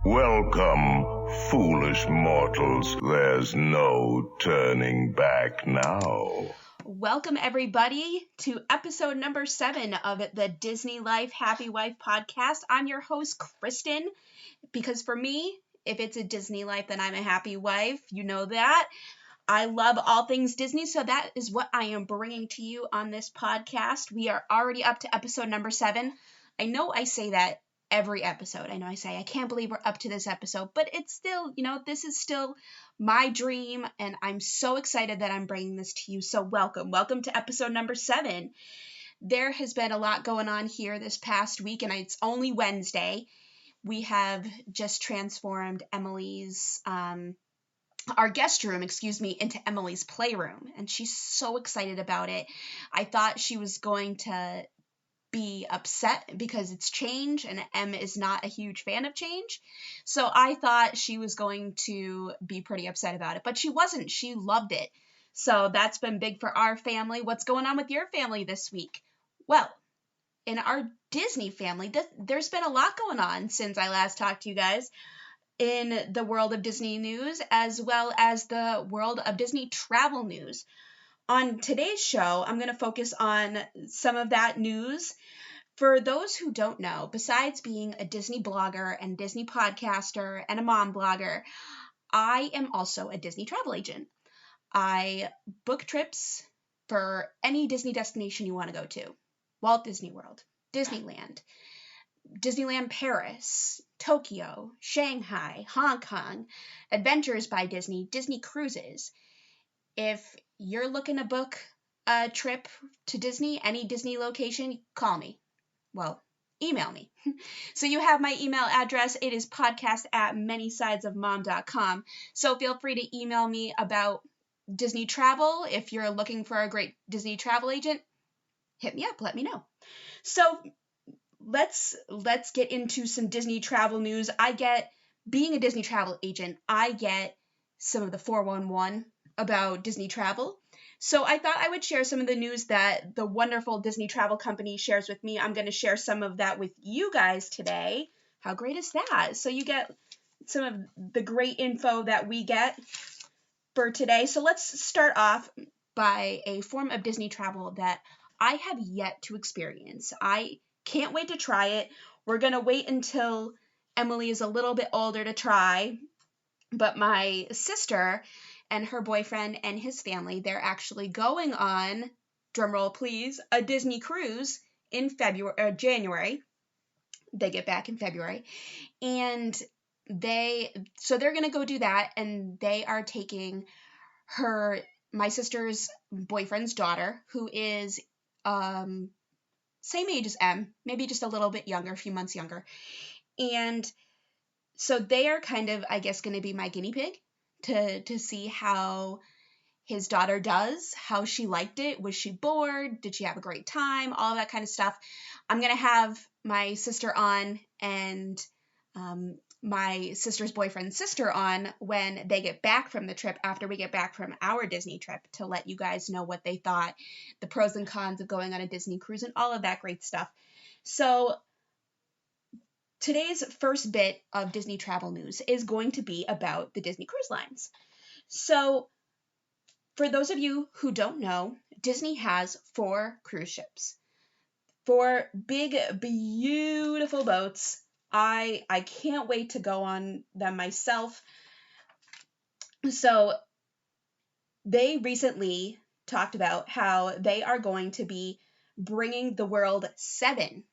Welcome, foolish mortals. There's no turning back now. Welcome, everybody, to episode number 7 of the Disney Life Happy Wife podcast. I'm your host, Kristen, because for me, if it's a Disney life, then I'm a happy wife. You know that. I love all things Disney, so that is what I am bringing to you on this podcast. We are already up to episode number 7. I know I say that every episode. I know I say, I can't believe we're up to this episode, but it's still, this is still my dream, and I'm so excited that I'm bringing this to you. So welcome to episode number 7. There has been a lot going on here this past week, and it's only Wednesday. We have just transformed our guest room, into Emily's playroom, and she's so excited about it. I thought she was going to be upset because it's change, and Em is not a huge fan of change, so I thought she was going to be pretty upset about it, but she wasn't. She loved it. So that's been big for our family. What's going on with your family this week? Well, in our Disney family, there's been a lot going on since I last talked to you guys in the world of Disney news, as well as the world of Disney travel news. On today's show, I'm going to focus on some of that news. For those who don't know, besides being a Disney blogger and Disney podcaster and a mom blogger, I am also a Disney travel agent. I book trips for any Disney destination you want to go to. Walt Disney World, Disneyland Paris, Tokyo, Shanghai, Hong Kong, Adventures by Disney, Disney Cruises. If you're looking to book a trip to Disney, any Disney location, call me. Well, email me. So you have my email address. It is podcast@manysidesofmom.com. So feel free to email me about Disney travel. If you're looking for a great Disney travel agent, hit me up. Let me know. So let's get into some Disney travel news. Being a Disney travel agent, I get some of the 411 about Disney travel. So I thought I would share some of the news that the wonderful Disney travel company shares with me. I'm going to share some of that with you guys today. How great is that? So you get some of the great info that we get for today. So let's start off by a form of Disney travel that I have yet to experience. I can't wait to try it. We're going to wait until Emily is a little bit older to try. But my sister and her boyfriend and his family, they're actually going on, drumroll please, a Disney cruise in January. They get back in February. And they're going to go do that, and they are taking my sister's boyfriend's daughter, who is same age as Em, maybe just a little bit younger, a few months younger. And so they are kind of, I guess, going to be my guinea pig to see how his daughter does, how she liked it. Was she bored? Did she have a great time? All that kind of stuff. I'm going to have my sister on and my sister's boyfriend's sister on when they get back from the trip, after we get back from our Disney trip, to let you guys know what they thought, the pros and cons of going on a Disney cruise, and all of that great stuff. So today's first bit of Disney travel news is going to be about the Disney Cruise Lines. So for those of you who don't know, Disney has 4 cruise ships. 4 big, beautiful boats. I can't wait to go on them myself. So they recently talked about how they are going to be bringing the world 7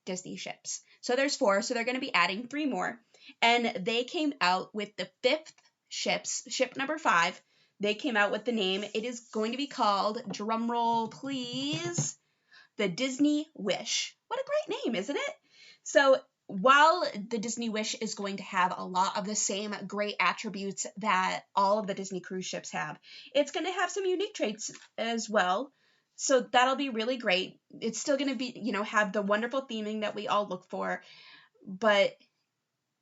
Disney ships. So there's 4, so they're going to be adding 3 more. And they came out with the 5th ship number 5. They came out with the name. It is going to be called, drumroll please, the Disney Wish. What a great name, isn't it? So while the Disney Wish is going to have a lot of the same great attributes that all of the Disney cruise ships have, it's going to have some unique traits as well. So that'll be really great. It's still going to be, have the wonderful theming that we all look for, but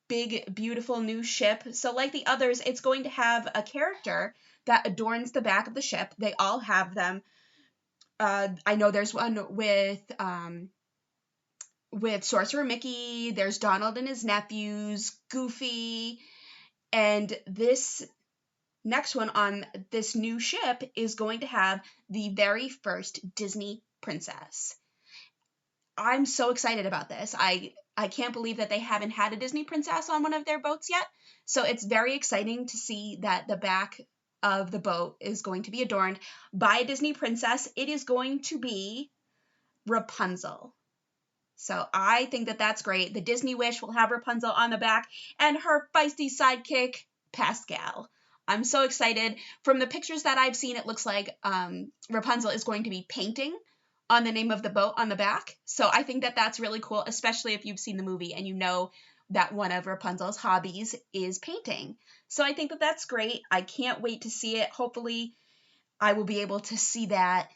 big, beautiful new ship. So like the others, it's going to have a character that adorns the back of the ship. They all have them. I know there's one with with Sorcerer Mickey, there's Donald and his nephews, Goofy, and this next one on this new ship is going to have the very first Disney princess. I'm so excited about this. I can't believe that they haven't had a Disney princess on one of their boats yet. So it's very exciting to see that the back of the boat is going to be adorned by a Disney princess. It is going to be Rapunzel. So I think that that's great. The Disney Wish will have Rapunzel on the back and her feisty sidekick, Pascal. I'm so excited. From the pictures that I've seen, it looks like Rapunzel is going to be painting on the name of the boat on the back. So I think that that's really cool, especially if you've seen the movie and you know that one of Rapunzel's hobbies is painting. So I think that that's great. I can't wait to see it. Hopefully I will be able to see that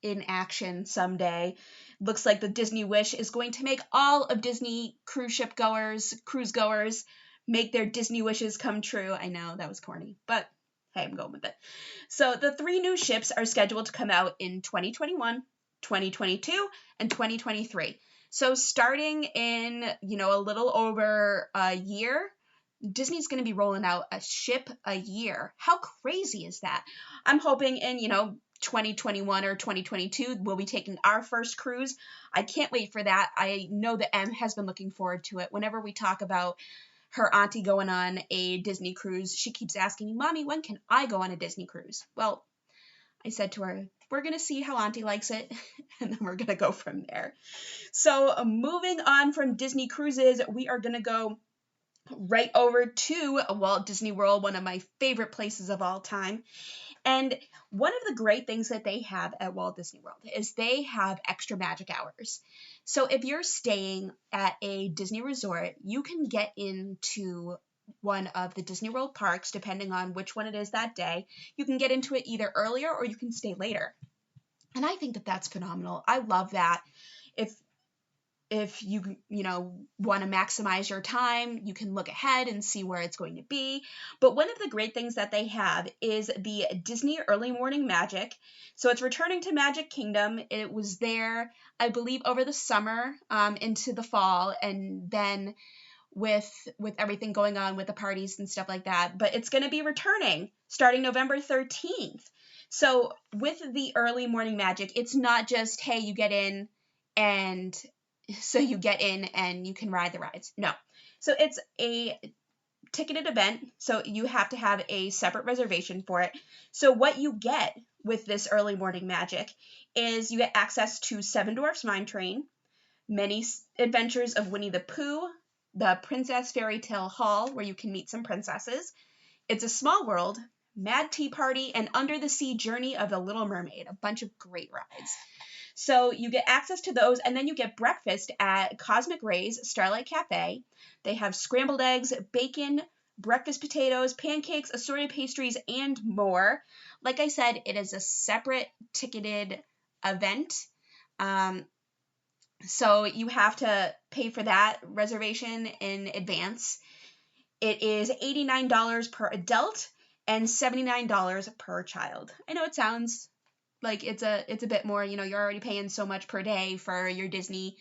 in action someday. Looks like the Disney Wish is going to make all of Disney cruise goers, make their Disney wishes come true. I know, that was corny, but hey, I'm going with it. So the 3 new ships are scheduled to come out in 2021, 2022, and 2023. So starting in, a little over a year, Disney's going to be rolling out a ship a year. How crazy is that? I'm hoping in, 2021 or 2022, we'll be taking our first cruise. I can't wait for that. I know that Em has been looking forward to it. Whenever we talk about her auntie going on a Disney cruise, she keeps asking me, Mommy, when can I go on a Disney cruise? Well, I said to her, we're going to see how auntie likes it, and then we're going to go from there. So moving on from Disney cruises, we are going to go right over to Walt Disney World, one of my favorite places of all time. And one of the great things that they have at Walt Disney World is they have extra magic hours. So if you're staying at a Disney resort, you can get into one of the Disney World parks, depending on which one it is that day. You can get into it either earlier or you can stay later. And I think that that's phenomenal. I love that. If you want to maximize your time, you can look ahead and see where it's going to be. But one of the great things that they have is the Disney Early Morning Magic. So it's returning to Magic Kingdom. It was there, I believe, over the summer into the fall, and then with everything going on with the parties and stuff like that. But it's going to be returning starting November 13th. So with the Early Morning Magic, it's not just, hey, you get in and you can ride the rides. No. So it's a ticketed event, so you have to have a separate reservation for it. So what you get with this Early Morning Magic is you get access to Seven Dwarfs Mine Train, many adventures of Winnie the Pooh, the Princess Fairy Tale Hall, where you can meet some princesses. It's a Small World, Mad Tea Party, and Under the Sea Journey of the Little Mermaid, a bunch of great rides. So you get access to those, and then you get breakfast at Cosmic Rays Starlight Cafe. They have scrambled eggs, bacon, breakfast potatoes, pancakes, assorted pastries, and more. Like I said, it is a separate ticketed event. So you have to pay for that reservation in advance. It is $89 per adult and $79 per child. I know it sounds like it's a bit more, you're already paying so much per day for your Disney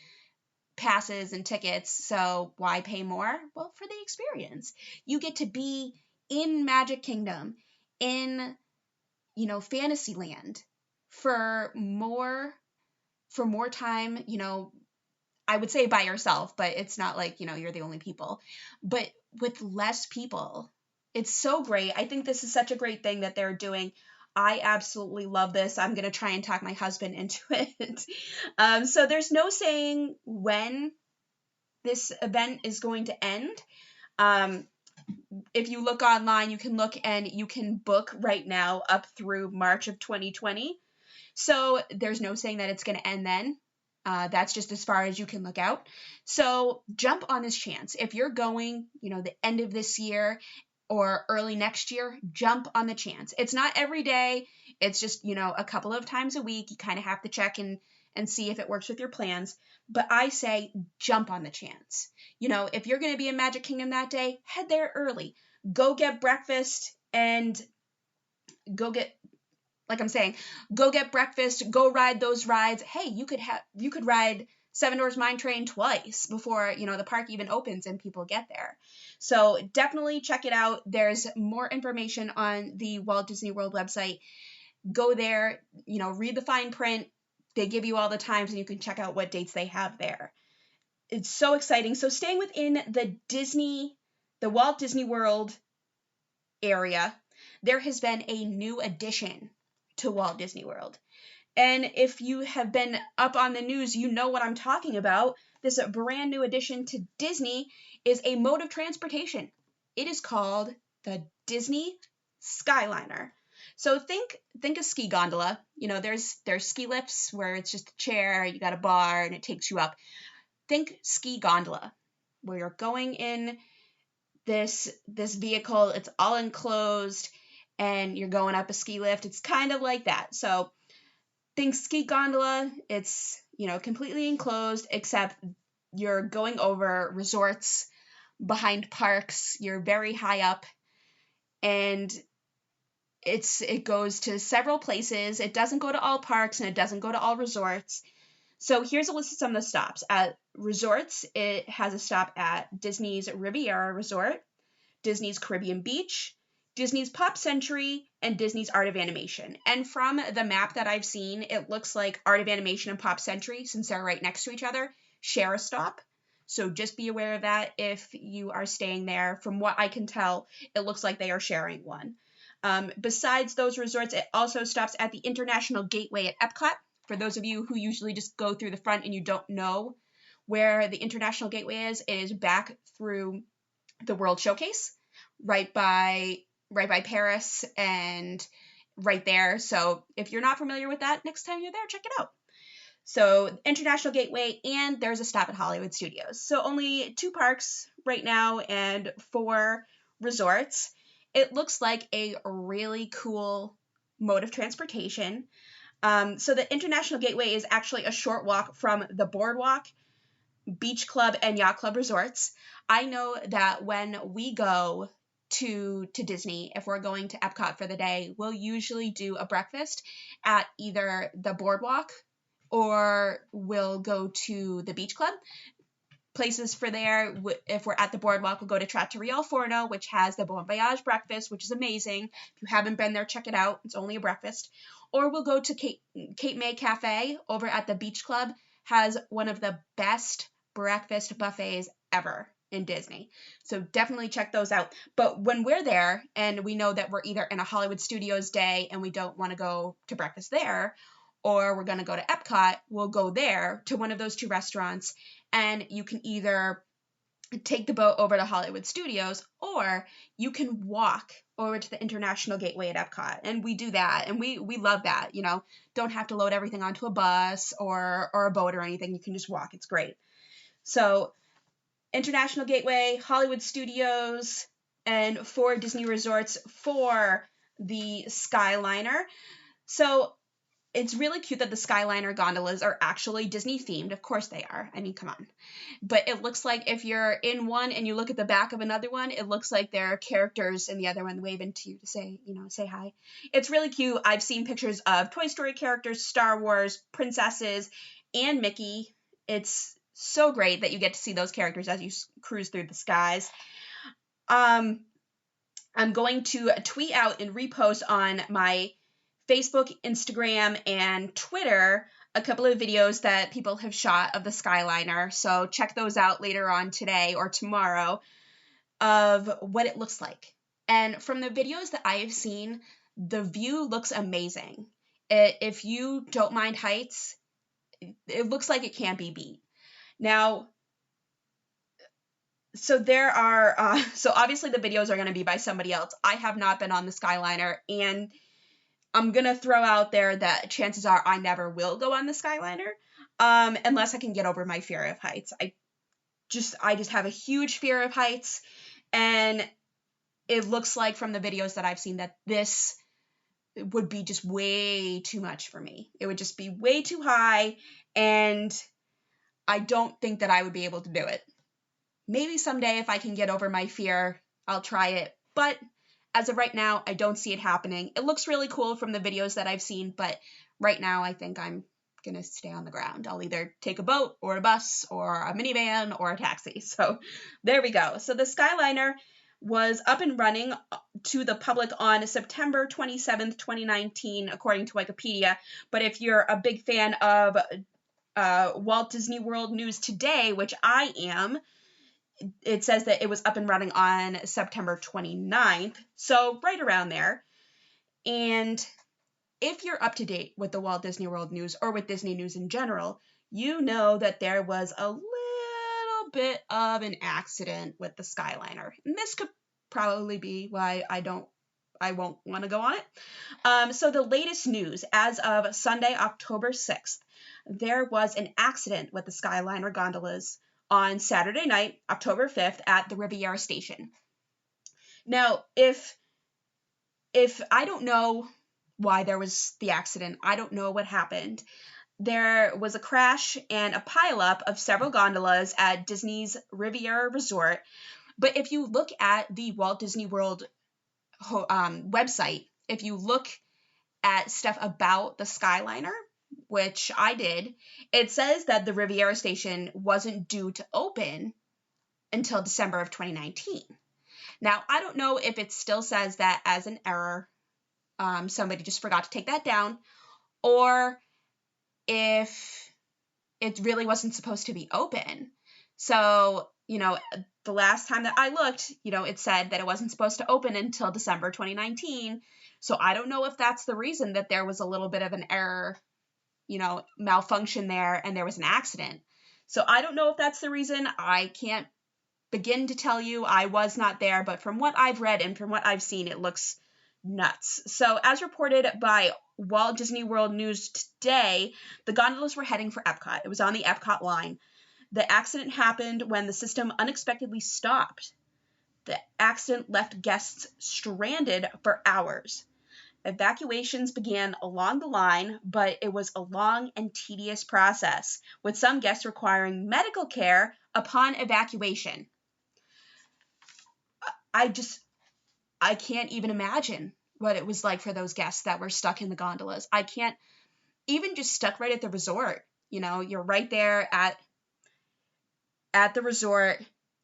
passes and tickets, so why pay more? Well, for the experience. You get to be in Magic Kingdom, in, Fantasyland for more time, I would say by yourself, but it's not like, you're the only people, but with less people. It's so great. I think this is such a great thing that they're doing. I absolutely love this. I'm going to try and talk my husband into it. So there's no saying when this event is going to end. If you look online, you can look and you can book right now up through March of 2020. So there's no saying that it's going to end then. That's just as far as you can look out. So jump on this chance. If you're going, the end of this year or early next year, jump on the chance. It's not every day. It's just, a couple of times a week. You kind of have to check and see if it works with your plans. But I say jump on the chance. If you're going to be in Magic Kingdom that day, head there early. Go get breakfast and go get breakfast, go ride those rides. Hey, you could ride Seven Dwarfs Mine Train twice before, the park even opens and people get there. So definitely check it out. There's more information on the Walt Disney World website. Go there, read the fine print. They give you all the times and you can check out what dates they have there. It's so exciting. So staying within the Walt Disney World area, there has been a new addition to Walt Disney World. And if you have been up on the news, you know what I'm talking about. This brand new addition to Disney is a mode of transportation. It is called the Disney Skyliner. So think a ski gondola. There's ski lifts where it's just a chair, you got a bar, and it takes you up. Think ski gondola, where you're going in this vehicle. It's all enclosed, and you're going up a ski lift. It's kind of like that. So think ski gondola. It's completely enclosed, except you're going over resorts behind parks. You're very high up, and it goes to several places. It doesn't go to all parks, and it doesn't go to all resorts. So here's a list of some of the stops. At resorts, it has a stop at Disney's Riviera Resort, Disney's Caribbean Beach, Disney's Pop Century, and Disney's Art of Animation. And from the map that I've seen, it looks like Art of Animation and Pop Century, since they're right next to each other, share a stop. So just be aware of that if you are staying there. From what I can tell, it looks like they are sharing one. Besides those resorts, it also stops at the International Gateway at Epcot. For those of you who usually just go through the front and you don't know where the International Gateway is, it is back through the World Showcase, right by Paris and right there. So if you're not familiar with that, next time you're there, check it out. So International Gateway, and there's a stop at Hollywood Studios. So only 2 parks right now and 4 resorts. It looks like a really cool mode of transportation. So the International Gateway is actually a short walk from the Boardwalk, Beach Club, and Yacht Club resorts. I know that when we go to Disney, if we're going to Epcot for the day, we'll usually do a breakfast at either the Boardwalk or we'll go to the Beach Club. Places for there, if we're at the Boardwalk, we'll go to Trattoria al Forno, which has the Bon Voyage breakfast, which is amazing. If you haven't been there, check it out. It's only a breakfast. Or we'll go to Cape May Cafe over at the Beach Club. Has one of the best breakfast buffets ever in Disney. So definitely check those out. But when we're there and we know that we're either in a Hollywood Studios day and we don't want to go to breakfast there, or we're going to go to Epcot, we'll go there to one of those 2 restaurants, and you can either take the boat over to Hollywood Studios, or you can walk over to the International Gateway at Epcot. And we do that, and we love that. Don't have to load everything onto a bus or a boat or anything. You can just walk. It's great. So International Gateway, Hollywood Studios, and 4 Disney resorts for the Skyliner. So it's really cute that the Skyliner gondolas are actually Disney themed. Of course they are. I mean, come on. But it looks like if you're in one and you look at the back of another one, it looks like there are characters in the other one waving to you to say hi. It's really cute. I've seen pictures of Toy Story characters, Star Wars, princesses, and Mickey. It's so great that you get to see those characters as you cruise through the skies. I'm going to tweet out and repost on my Facebook, Instagram, and Twitter a couple of videos that people have shot of the Skyliner. So check those out later on today or tomorrow of what it looks like. And from the videos that I have seen, the view looks amazing. If you don't mind heights, it looks like it can't be beat. Now, so there are, so obviously the videos are going to be by somebody else. I have not been on the Skyliner, and I'm going to throw out there that chances are I never will go on the Skyliner, unless I can get over my fear of heights. I just have a huge fear of heights, and it looks like from the videos that I've seen that this would be just way too much for me. It would just be way too high, and I don't think that I would be able to do it. Maybe someday if I can get over my fear, I'll try it, but as of right now, I don't see it happening. It looks really cool from the videos that I've seen, but right now I think I'm going to stay on the ground. I'll either take a boat or a bus or a minivan or a taxi. So there we go. So the Skyliner was up and running to the public on September 27th, 2019, according to Wikipedia. But if you're a big fan of Walt Disney World News Today, which I am, it says that it was up and running on September 29th. So right around there. And if you're up to date with the Walt Disney World News or with Disney News in general, you know that there was a little bit of an accident with the Skyliner. And this could probably be why I won't want to go on it. So the latest news, as of Sunday, October 6th, there was an accident with the Skyliner gondolas on Saturday night, October 5th, at the Riviera Station. Now, if I don't know why there was the accident, I don't know what happened. There was a crash and a pileup of several gondolas at Disney's Riviera Resort. But if you look at the Walt Disney World website, if you look at stuff about the Skyliner, which I did, it says that the Riviera Station wasn't due to open until December of 2019. Now, I don't know if it still says that as an error. Somebody just forgot to take that down, or if it really wasn't supposed to be open. So, the last time that I looked, it said that it wasn't supposed to open until December 2019. So I don't know if that's the reason that there was a little bit of an error, malfunction there, and there was an accident. So I don't know if that's the reason. I can't begin to tell you. I was not there, but from what I've read and from what I've seen, it looks nuts. So as reported by Walt Disney World News Today, the gondolas were heading for Epcot. It was on the Epcot line. The accident happened when the system unexpectedly stopped. The accident left guests stranded for hours. Evacuations began along the line, but it was a long and tedious process, with some guests requiring medical care upon evacuation. I can't even imagine what it was like for those guests that were stuck in the gondolas. I can't, even just stuck right at the resort. You're right there at the resort,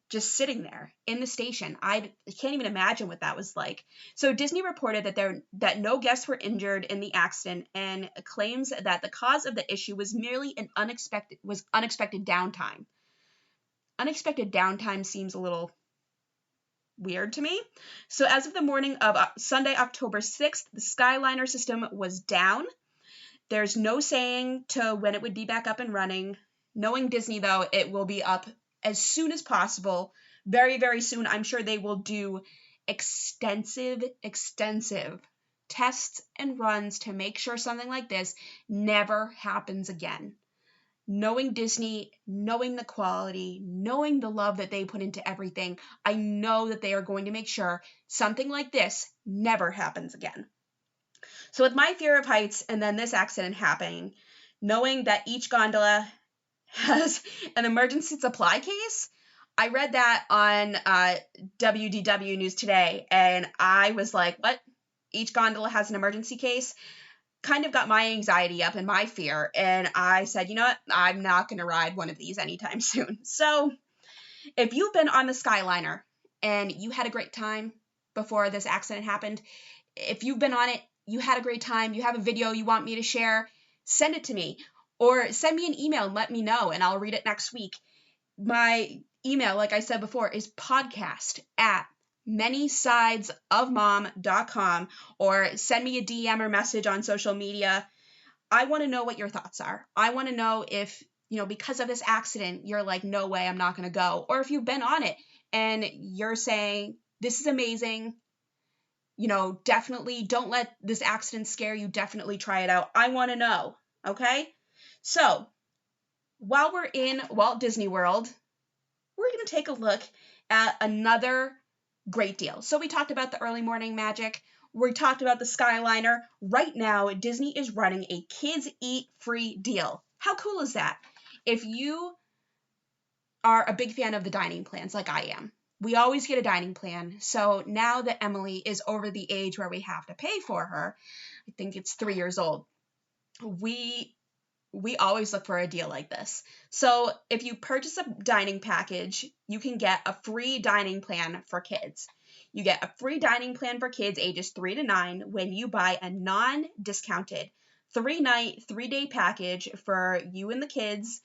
just sitting there in the station. I can't even imagine what that was like. So Disney reported that no guests were injured in the accident and claims that the cause of the issue was merely unexpected downtime. Unexpected downtime seems a little weird to me. So as of the morning of Sunday, October 6th, the Skyliner system was down. There's no saying to when it would be back up and running. Knowing Disney, though, it will be up as soon as possible. Very, very soon. I'm sure they will do extensive tests and runs to make sure something like this never happens again. Knowing Disney, knowing the quality, knowing the love that they put into everything, I know that they are going to make sure something like this never happens again. So with my fear of heights and then this accident happening, knowing that each gondola has an emergency supply case, I read that on WDW News Today, and I was like, what? Each gondola has an emergency case? Kind of got my anxiety up and my fear, and I said, you know what, I'm not going to ride one of these anytime soon. So if you've been on the Skyliner and you had a great time before this accident happened, if you've been on it, you had a great time, you have a video you want me to share, send it to me, or send me an email and let me know, and I'll read it next week. My email, like I said before, is podcast@manysidesofmom.com, or send me a DM or message on social media. I want to know what your thoughts are. I want to know if, because of this accident, you're like, no way, I'm not going to go. Or if you've been on it and you're saying, this is amazing, definitely don't let this accident scare you. Definitely try it out. I want to know. Okay? So while we're in Walt Disney World, we're going to take a look at another great deal. So we talked about the early morning magic. We talked about the Skyliner. Right now, Disney is running a Kids Eat Free deal. How cool is that? If you are a big fan of the dining plans like I am, we always get a dining plan. So now that Emily is over the age where we have to pay for her, I think it's 3 years old, we we always look for a deal like this. So if you purchase a dining package, you can get a free dining plan for kids. You get a free dining plan for kids ages 3 to 9 when you buy a non-discounted 3-night, 3-day package for you and the kids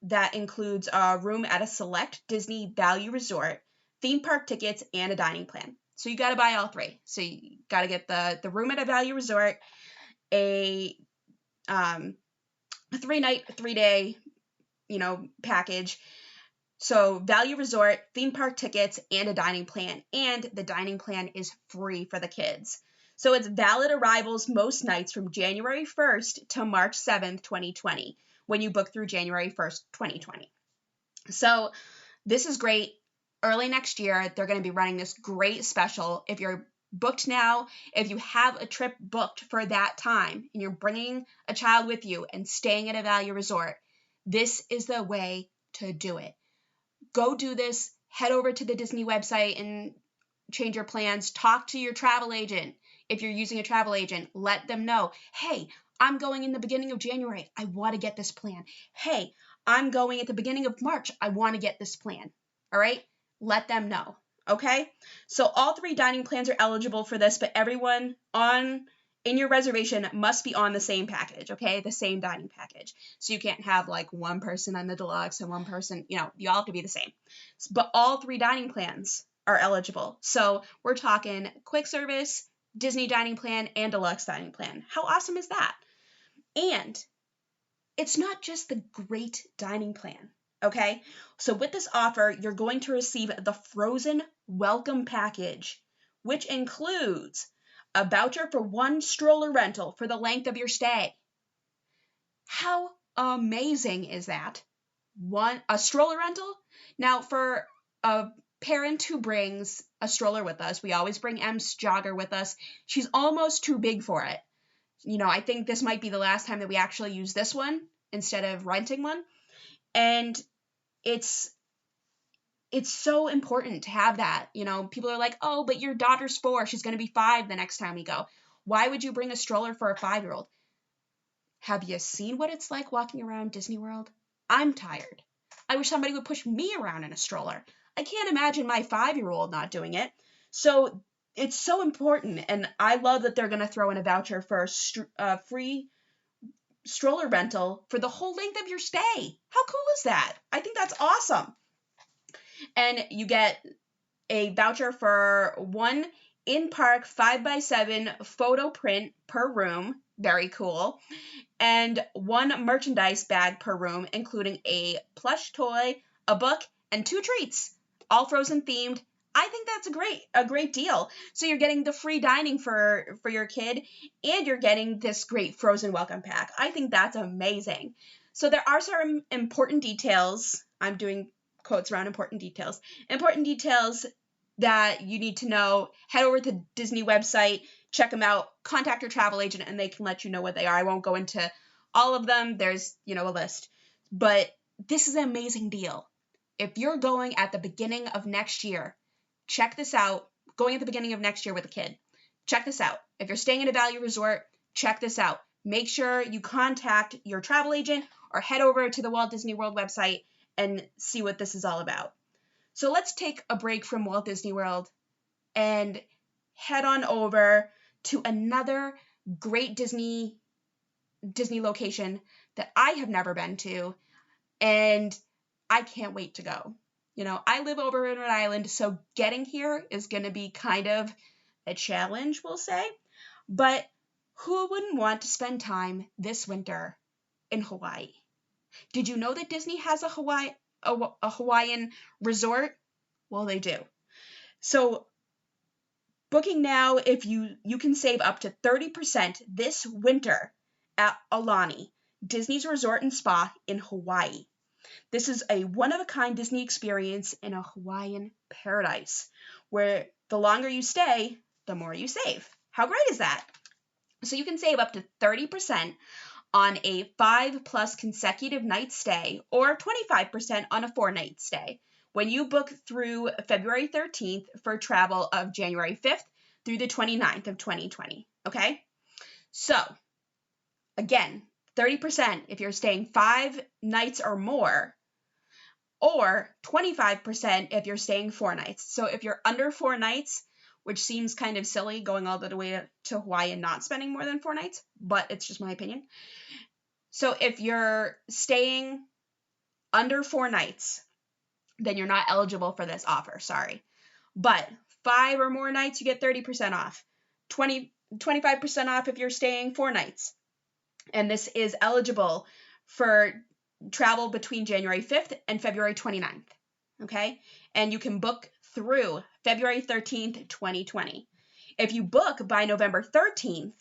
that includes a room at a select Disney Value Resort, theme park tickets, and a dining plan. So you got to buy all three. So you got to get the room at a Value Resort, a 3-night, 3-day, package. So Value Resort, theme park tickets, and a dining plan. And the dining plan is free for the kids. So it's valid arrivals most nights from January 1st to March 7th, 2020, when you book through January 1st, 2020. So this is great. Early next year, they're going to be running this great special. If you're booked now, if you have a trip booked for that time and you're bringing a child with you and staying at a Value Resort, this is the way to do it. Go do this. Head over to the Disney website and change your plans. Talk to your travel agent. If you're using a travel agent, let them know, hey, I'm going in the beginning of January. I want to get this plan. Hey, I'm going at the beginning of March. I want to get this plan. All right? Let them know. Okay? So all 3 dining plans are eligible for this, but everyone in your reservation must be on the same package, okay? The same dining package. So you can't have like one person on the deluxe and one person, you all have to be the same. But all 3 dining plans are eligible. So we're talking quick service, Disney dining plan, and deluxe dining plan. How awesome is that? And it's not just the great dining plan, okay? So with this offer, you're going to receive the Frozen Welcome Package, which includes a voucher for 1 stroller rental for the length of your stay. How amazing is that? A stroller rental? Now, for a parent who brings a stroller with us, we always bring Em's jogger with us. She's almost too big for it. I think this might be the last time that we actually use this one instead of renting one. And it's so important to have that. People are like, oh, but your daughter's 4. She's going to be 5 the next time we go. Why would you bring a stroller for a 5-year-old? Have you seen what it's like walking around Disney World? I'm tired. I wish somebody would push me around in a stroller. I can't imagine my 5-year-old not doing it. So it's so important. And I love that they're going to throw in a voucher for a free stroller rental for the whole length of your stay. How cool is that? I think that's awesome. And you get a voucher for 1 in-park 5x7 photo print per room. Very cool. And 1 merchandise bag per room, including a plush toy, a book, and 2 treats, all Frozen themed. I think that's a great deal. So you're getting the free dining for your kid, and you're getting this great Frozen welcome pack. I think that's amazing. So there are some important details. I'm doing quotes around important details. Important details that you need to know. Head over to the Disney website, check them out, contact your travel agent, and they can let you know what they are. I won't go into all of them. There's, a list. But this is an amazing deal. If you're going at the beginning of next year, check this out. Going at the beginning of next year with a kid, check this out. If you're staying at a Value Resort, check this out. Make sure you contact your travel agent or head over to the Walt Disney World website and see what this is all about. So let's take a break from Walt Disney World and head on over to another great Disney location that I have never been to, and I can't wait to go. I live over in Rhode Island, so getting here is going to be kind of a challenge, we'll say. But who wouldn't want to spend time this winter in Hawaii? Did you know that Disney has a Hawaiian resort? Well, they do. So booking now, if you can save up to 30% this winter at Aulani, Disney's resort and spa in Hawaii. This is a one-of-a-kind Disney experience in a Hawaiian paradise, where the longer you stay, the more you save. How great is that? So you can save up to 30% on a 5+ consecutive night stay, or 25% on a 4-night stay when you book through February 13th for travel of January 5th through the 29th of 2020, okay? So, again, 30% if you're staying 5 nights or more, or 25% if you're staying 4 nights. So if you're under 4 nights, which seems kind of silly going all the way to Hawaii and not spending more than 4 nights, but it's just my opinion. So if you're staying under 4 nights, then you're not eligible for this offer, sorry. But 5 or more nights, you get 30% off. 25% off if you're staying 4 nights. And this is eligible for travel between January 5th and February 29th, okay? And you can book through February 13th, 2020. If you book by November 13th,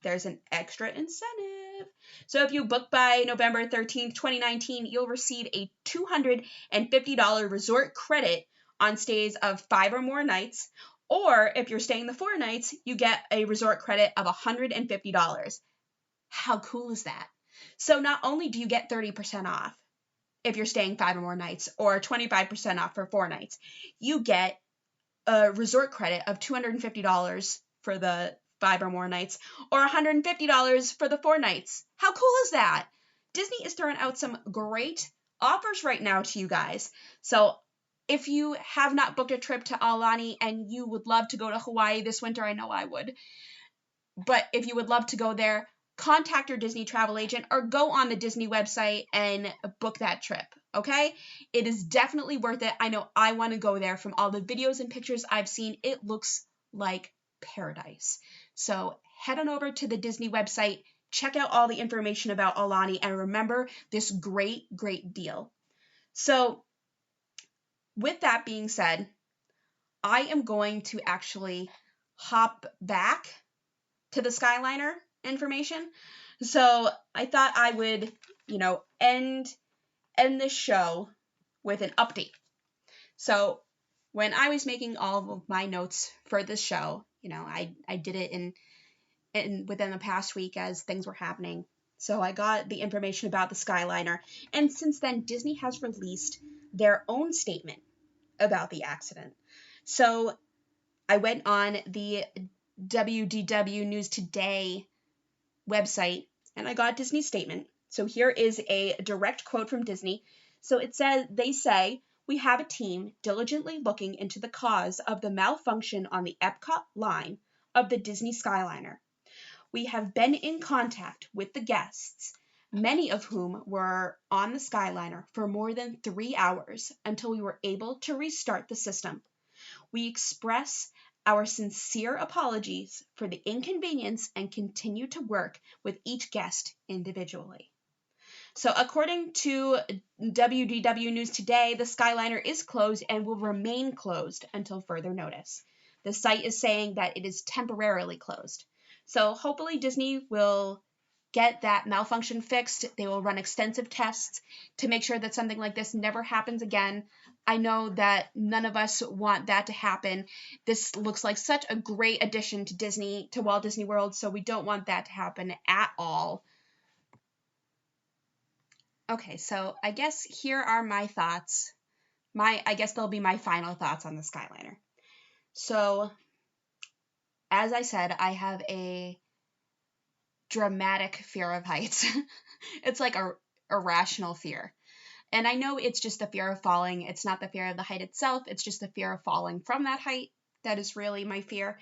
there's an extra incentive. So if you book by November 13th, 2019, you'll receive a $250 resort credit on stays of 5 or more nights. Or if you're staying the 4 nights, you get a resort credit of $150. How cool is that? So not only do you get 30% off if you're staying 5 or more nights, or 25% off for 4 nights, you get a resort credit of $250 for the 5 or more nights, or $150 for the 4 nights. How cool is that? Disney is throwing out some great offers right now to you guys. So if you have not booked a trip to Aulani and you would love to go to Hawaii this winter, I know I would, but if you would love to go there, contact your Disney travel agent or go on the Disney website and book that trip, okay? It is definitely worth it. I know I want to go there. From all the videos and pictures I've seen, it looks like paradise. So head on over to the Disney website, check out all the information about Aulani, and remember this great, great deal. So with that being said, I am going to actually hop back to the Skyliner information. So I thought I would, end this show with an update. So when I was making all of my notes for this show, I did it in within the past week as things were happening. So I got the information about the Skyliner, and since then Disney has released their own statement about the accident. So I went on the WDW News Today website and I got Disney's statement. So here is a direct quote from Disney. So it says, they say, "We have a team diligently looking into the cause of the malfunction on the Epcot line of the Disney Skyliner. We have been in contact with the guests, many of whom were on the Skyliner for more than 3 hours until we were able to restart the system. We express our sincere apologies for the inconvenience and continue to work with each guest individually." So according to WDW News Today, the Skyliner is closed and will remain closed until further notice. The site is saying that it is temporarily closed. So hopefully Disney will get that malfunction fixed. They will run extensive tests to make sure that something like this never happens again. I know that none of us want that to happen. This looks like such a great addition to Disney, to Walt Disney World, so we don't want that to happen at all. Okay, so I guess here are my thoughts. I guess they'll be my final thoughts on the Skyliner. So, as I said, I have a dramatic fear of heights. It's like a irrational fear. And I know it's just the fear of falling. It's not the fear of the height itself. It's just the fear of falling from that height. That is really my fear.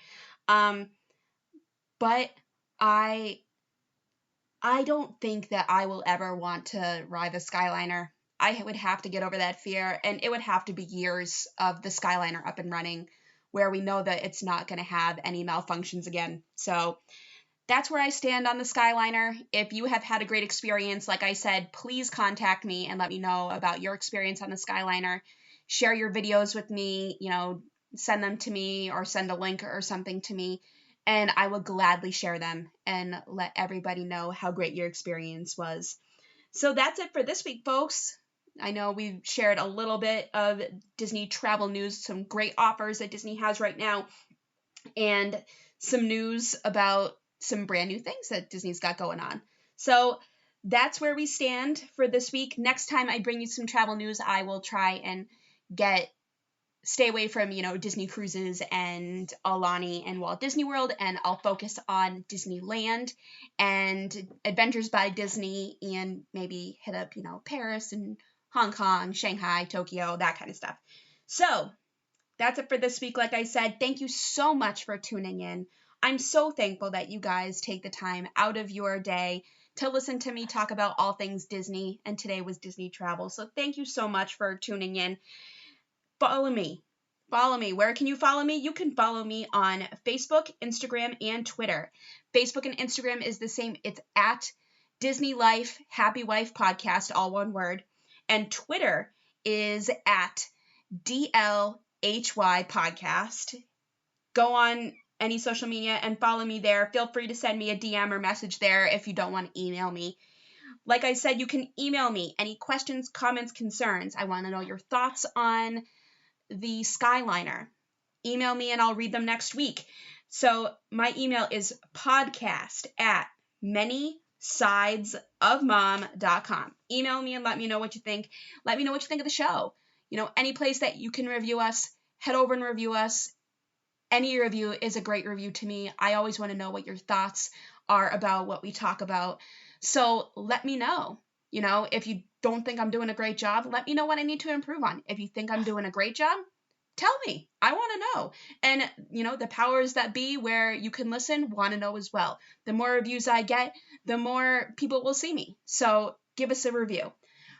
But I don't think that I will ever want to ride the Skyliner. I would have to get over that fear, and it would have to be years of the Skyliner up and running where we know that it's not going to have any malfunctions again. So that's where I stand on the Skyliner. If you have had a great experience, like I said, please contact me and let me know about your experience on the Skyliner. Share your videos with me, send them to me or send a link or something to me, and I will gladly share them and let everybody know how great your experience was. So that's it for this week, folks. I know we've shared a little bit of Disney travel news, some great offers that Disney has right now, and some news about some brand new things that Disney's got going on. So that's where we stand for this week. Next time I bring you some travel news, I will try and get stay away from, Disney cruises and Alani and Walt Disney World, and I'll focus on Disneyland and Adventures by Disney, and maybe hit up, Paris and Hong Kong, Shanghai, Tokyo, that kind of stuff. So that's it for this week. Like I said, thank you so much for tuning in. I'm so thankful that you guys take the time out of your day to listen to me talk about all things Disney, and today was Disney travel. So thank you so much for tuning in. Follow me. Where can you follow me? You can follow me on Facebook, Instagram, and Twitter. Facebook and Instagram is the same. It's at Disney Life Happy Wife Podcast, all one word. And Twitter is at DLHY Podcast. Go on any social media and follow me there. Feel free to send me a DM or message there if you don't want to email me. Like I said, you can email me any questions, comments, concerns. I want to know your thoughts on the Skyliner. Email me and I'll read them next week. So my email is podcast@manysidesofmom.com. Email me and let me know what you think. Let me know what you think of the show. Any place that you can review us, head over and review us. Any review is a great review to me. I always want to know what your thoughts are about what we talk about. So let me know. If you don't think I'm doing a great job, let me know what I need to improve on. If you think I'm doing a great job, tell me. I want to know. And, the powers that be where you can listen want to know as well. The more reviews I get, the more people will see me. So give us a review.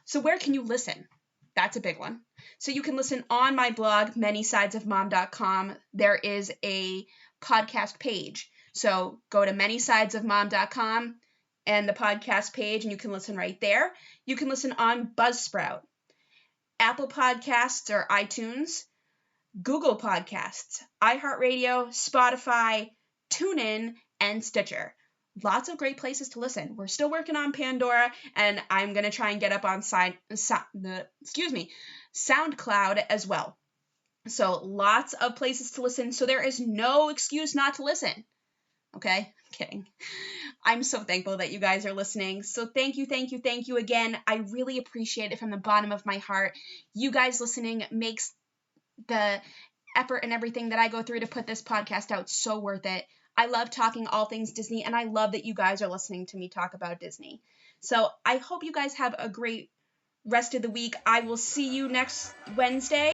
So where can you listen? That's a big one. So you can listen on my blog, manysidesofmom.com. There is a podcast page. So go to manysidesofmom.com and the podcast page, and you can listen right there. You can listen on Buzzsprout, Apple Podcasts or iTunes, Google Podcasts, iHeartRadio, Spotify, TuneIn, and Stitcher. Lots of great places to listen. We're still working on Pandora, and I'm going to try and get up on SoundCloud as well. So lots of places to listen. So there is no excuse not to listen. Okay? Kidding. I'm so thankful that you guys are listening. So thank you again. I really appreciate it from the bottom of my heart. You guys listening makes the effort and everything that I go through to put this podcast out so worth it. I love talking all things Disney, and I love that you guys are listening to me talk about Disney. So I hope you guys have a great rest of the week. I will see you next Wednesday.